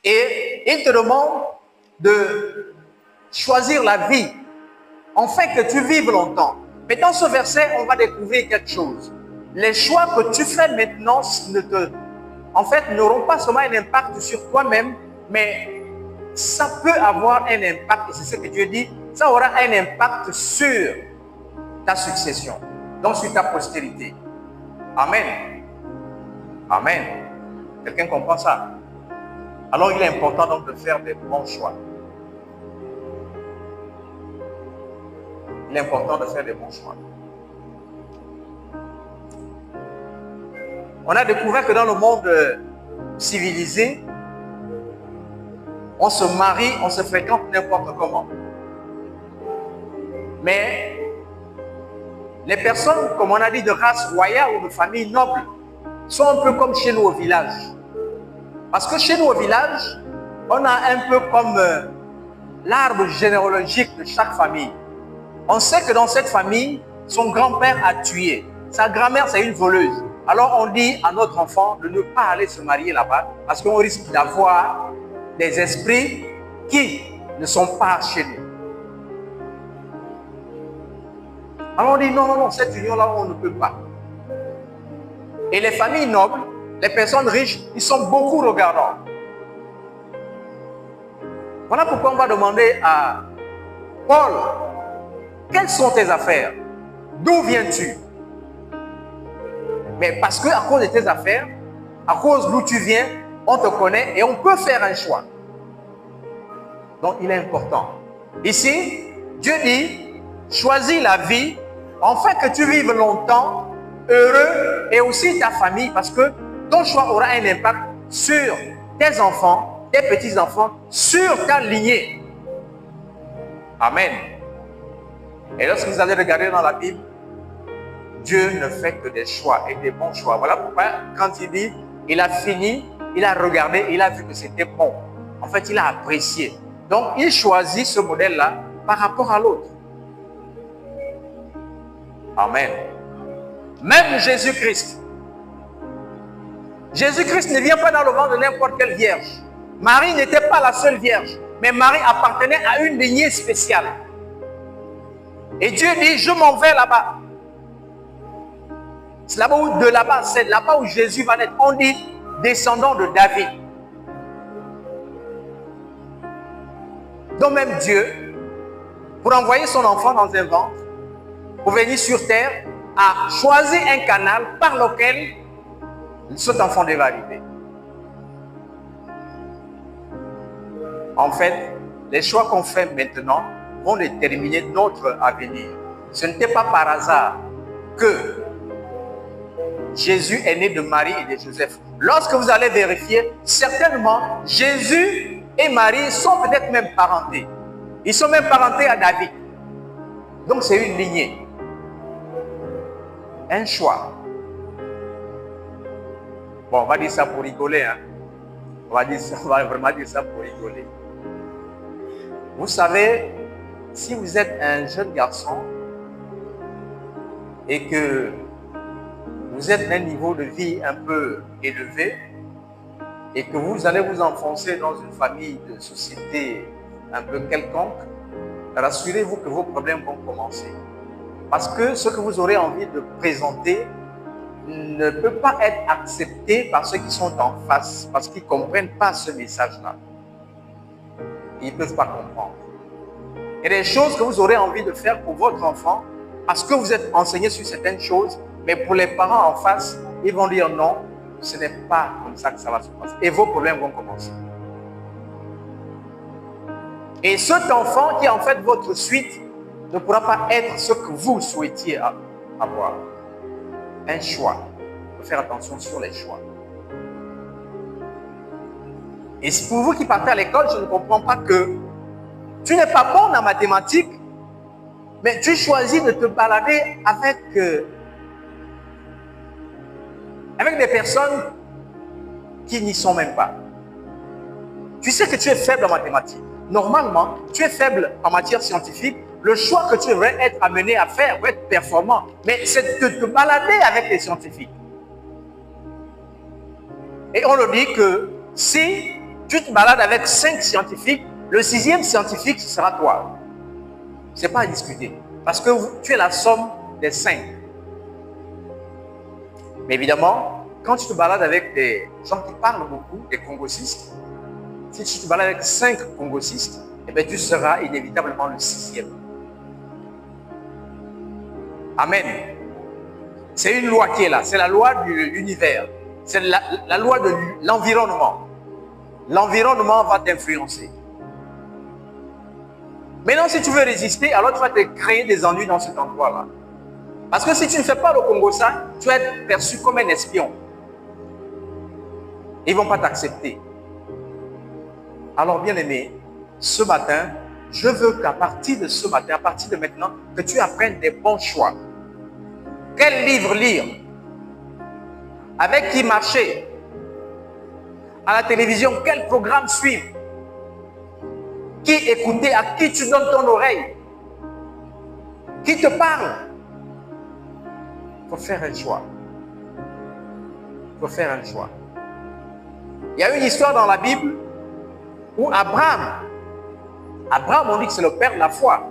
Et il te demande de choisir la vie, afin que tu vives longtemps. Mais dans ce verset, on va découvrir quelque chose. Les choix que tu fais maintenant n'auront pas seulement un impact sur toi-même, mais ça peut avoir un impact, et c'est ce que Dieu dit, ça aura un impact sur ta succession, donc sur ta postérité. Amen. Amen. Quelqu'un comprend ça? Alors il est important donc de faire des bons choix. Il est important de faire des bons choix. On a découvert que dans le monde civilisé, on se marie, on se fréquente n'importe comment. Mais les personnes, comme on a dit, de race royale ou de famille noble, sont un peu comme chez nous au village. Parce que chez nous au village, on a un peu comme l'arbre généalogique de chaque famille. On sait que dans cette famille, son grand-père a tué. Sa grand-mère, c'est une voleuse. Alors on dit à notre enfant de ne pas aller se marier là-bas parce qu'on risque d'avoir des esprits qui ne sont pas chez nous. Alors on dit non, cette union-là, on ne peut pas. Et les familles nobles, les personnes riches, ils sont beaucoup regardants. Voilà pourquoi on va demander à Paul, quelles sont tes affaires? D'où viens-tu? Mais parce qu'à cause de tes affaires, à cause d'où tu viens, on te connaît et on peut faire un choix. Donc il est important. Ici, Dieu dit, choisis la vie, afin que tu vives longtemps, heureux, et aussi ta famille, parce que ton choix aura un impact sur tes enfants, tes petits-enfants, sur ta lignée. Amen. Et lorsque vous allez regarder dans la Bible, Dieu ne fait que des choix et des bons choix. Voilà pourquoi quand il dit, il a fini, il a regardé, il a vu que c'était bon. En fait, il a apprécié. Donc, il choisit ce modèle-là par rapport à l'autre. Amen. Même Jésus-Christ. Jésus-Christ ne vient pas dans le ventre de n'importe quelle vierge. Marie n'était pas la seule vierge, mais Marie appartenait à une lignée spéciale. Et Dieu dit, je m'en vais là-bas. C'est là-bas où Jésus va naître. On dit descendant de David. Donc même Dieu, pour envoyer son enfant dans un ventre, pour venir sur terre, a choisi un canal par lequel cet enfant devait arriver. En fait, les choix qu'on fait maintenant vont déterminer notre avenir. Ce n'était pas par hasard que Jésus est né de Marie et de Joseph. Lorsque vous allez vérifier, certainement, Jésus et Marie sont peut-être même parentés. Ils sont même parentés à David. Donc c'est une lignée. Un choix. Bon, on va dire ça pour rigoler. Hein? On va vraiment dire ça pour rigoler. Vous savez, si vous êtes un jeune garçon et que vous êtes à un niveau de vie un peu élevé et que vous allez vous enfoncer dans une famille de société un peu quelconque, rassurez-vous que vos problèmes vont commencer. Parce que ce que vous aurez envie de présenter ne peut pas être accepté par ceux qui sont en face, parce qu'ils ne comprennent pas ce message-là. Ils ne peuvent pas comprendre. Il y a des choses que vous aurez envie de faire pour votre enfant, parce que vous êtes enseigné sur certaines choses, mais pour les parents en face, ils vont dire non, ce n'est pas comme ça que ça va se passer. Et vos problèmes vont commencer. Et cet enfant qui est en fait votre suite ne pourra pas être ce que vous souhaitiez avoir. Un choix. Il faut faire attention sur les choix. Et pour vous qui partez à l'école, je ne comprends pas que tu n'es pas bon en mathématiques, mais tu choisis de te balader avec des personnes qui n'y sont même pas. Tu sais que tu es faible en mathématiques. Normalement, tu es faible en matière scientifique. Le choix que tu devrais être amené à faire pour être performant, mais c'est de te balader avec les scientifiques. Et on le dit que si Tu te balades avec 5 scientifiques, le 6e scientifique, ce sera toi. Ce n'est pas à discuter. Parce que tu es la somme des 5. Mais évidemment, quand tu te balades avec des gens qui parlent beaucoup, des congosistes, si tu te balades avec 5 congosistes, eh bien, tu seras inévitablement le 6e. Amen. C'est une loi qui est là. C'est la loi de l'univers. C'est la loi de l'environnement. L'environnement va t'influencer. Maintenant, si tu veux résister, alors tu vas te créer des ennuis dans cet endroit-là. Parce que si tu ne fais pas le Congo-ça, tu vas être perçu comme un espion. Ils ne vont pas t'accepter. Alors, bien aimé, ce matin, je veux qu'à partir de ce matin, à partir de maintenant, que tu apprennes des bons choix. Quel livre lire? Avec qui marcher? À la télévision, quel programme suivre? Qui écouter? À qui tu donnes ton oreille? Qui te parle? Il faut faire un choix. Il faut faire un choix. Il y a une histoire dans la Bible où Abraham, on dit que c'est le père de la foi.